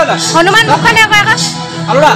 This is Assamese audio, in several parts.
হনুমান মুখনে কয় আকৌ আলুৰা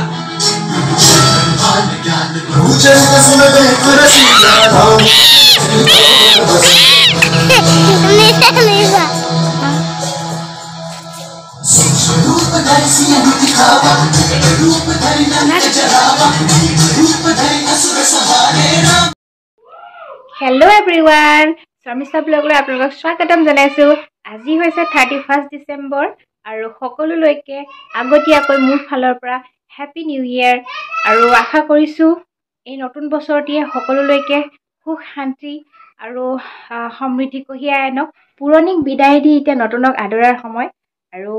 हेलो एवरीवन शर्मिष्ठा ब्लगলৈ আপোনালোকক স্বাগতম জনাইছো আজি হৈছে 31 ডিসেম্বৰ আৰু সকলোলৈকে আগতীয়াকৈ মোৰ ফালৰ পৰা হ্যাপি নিউ ইয়াৰ আৰু আশা কৰিছো এই নতুন বছৰটিয়ে সকলোলৈকে সুখ শান্তি আৰু সমৃদ্ধি কঢ়িয়াই আনক পুৰণিক বিদায় দি এতিয়া নতুনক আদৰাৰ সময় আৰু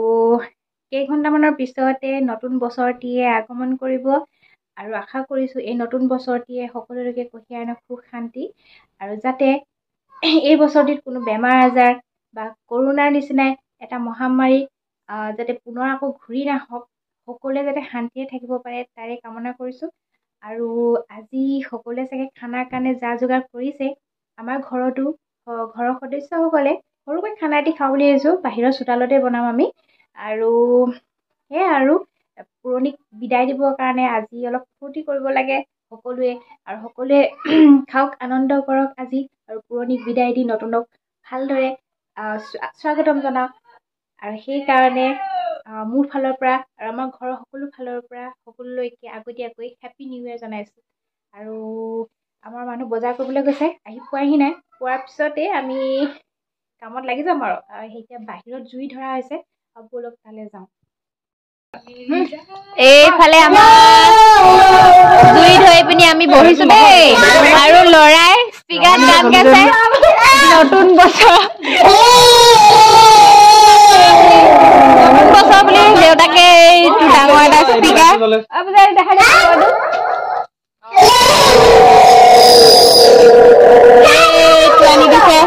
কেইঘণ্টামানৰ পিছতে নতুন বছৰটিয়ে আগমন কৰিব আৰু আশা কৰিছো এই নতুন বছৰটিয়ে সকলোলৈকে কঢ়িয়াই আনক সুখ শান্তি আৰু যাতে এই বছৰটিত কোনো বেমাৰ আজাৰ বা কৰোনাৰ নিচিনা এটা মহামাৰী যাতে পুনৰ আকৌ ঘূৰি নাহক সকলোৱে যাতে শান্তিয়ে থাকিব পাৰে তাৰে কামনা কৰিছো আৰু আজি সকলোৱে চাগে খানাৰ কাৰণে যা যোগাৰ কৰিছে আমাৰ ঘৰৰ সদস্যসকলে সৰুকৈ খানা এটি খাওঁ বুলি আহিছো বাহিৰৰ চোতালতে বনাম আমি আৰু আৰু পুৰণিক বিদায় দিবৰ কাৰণে আজি অলপ ফূৰ্তি কৰিব লাগে সকলোৱে আৰু সকলোৱে খাওক আনন্দ কৰক আজি আৰু পুৰণিক বিদায় দি নতুনক ভালদৰে স্বাগতম জনাওক আৰু সেই কাৰণে মোৰ ফালৰ পৰা আৰু আমাৰ ঘৰৰ সকলো ফালৰ পৰা সকলোলৈকে আগতীয়াকৈ হ্যাপি নিউ ইয়াৰ জনাইছো আৰু আমাৰ মানুহ বজাৰ কৰিবলৈ গৈছে আহি পোৱাহি নাই পোৱাৰ পিছতে আমি কামত লাগি যাম আৰু এতিয়া বাহিৰত জুই ধৰা হৈছে বলক তালে যাওঁ এইফালে আমাৰ জুই ধৰি পিনি আমি বহিছো দেই আৰু লৰাই স্পিকাৰত গান গাইছে নতুন বছৰ বুলি দেউতাকে এইটো ডাঙৰ এটা স্পিকাৰ দেখা আনি দিছে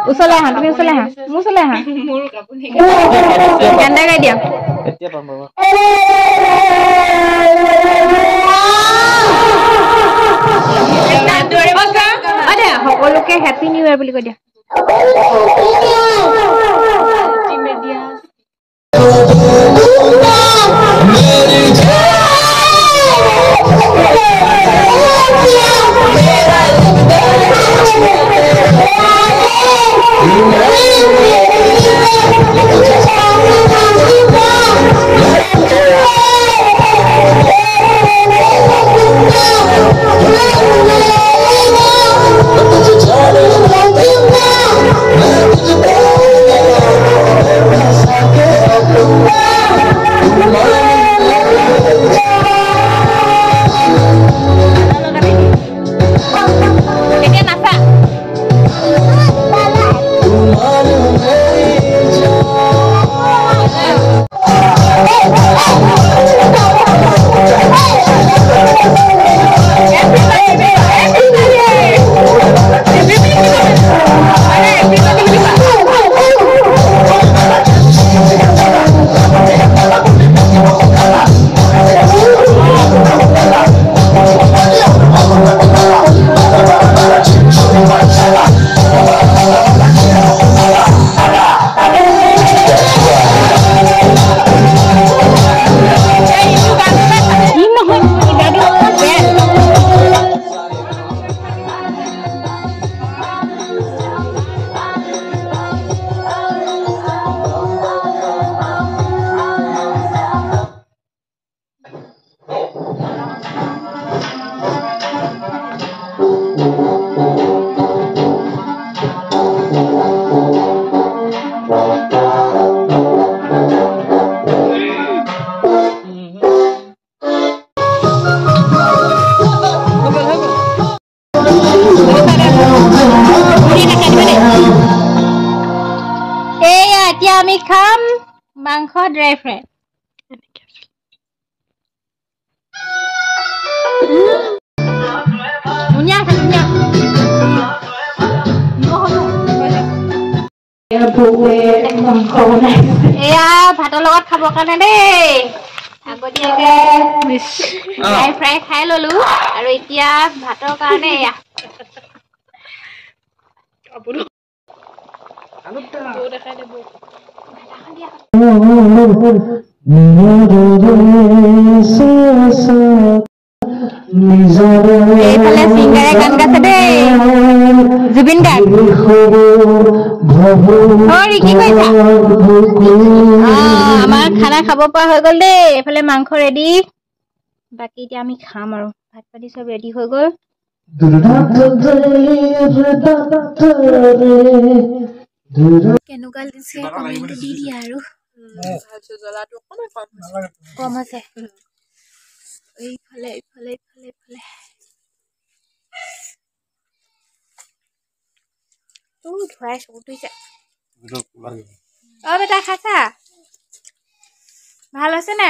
উচলে আহা তুমি উচলে আহা মোৰ উচলে আহা মোৰ কাপুনি গান গাই দিয়া এতিয়া পাম বাবা সকলোকে হ্যাপি নিউ ইয়াৰ বুলি কৈ দিয়া এতিয়া আমি খাম মাংস ড্ৰাই ফ্ৰাই ধুনীয়া আছে ধুনীয়া এয়া ভাতৰ লগত খাবৰ কাৰণে দেই আগতীয়াকে ড্ৰাই ফ্ৰাই খাই ললো আৰু এতিয়া ভাতৰ কাৰণে এয়া এইফালে ছিংগাৰে গান গাইছে দেই জুবিন গাৰ্গ কি কৈছা আমাৰ খানা খাব পৰা হৈ গ'ল দেই এইফালে মাংস ৰেডি বাকী এতিয়া আমি খাম আৰু ভাত পাতি চব ৰেডি হৈ গ'ল কেনেকুৱা দিছে কমেণ্টটো দি দিয়া আৰু কম আছে এইফালে এইফালে এইফালে এইফালে ধুৱাই চকুত ধুইছে বেটা খাইছা ভাল হৈছে নে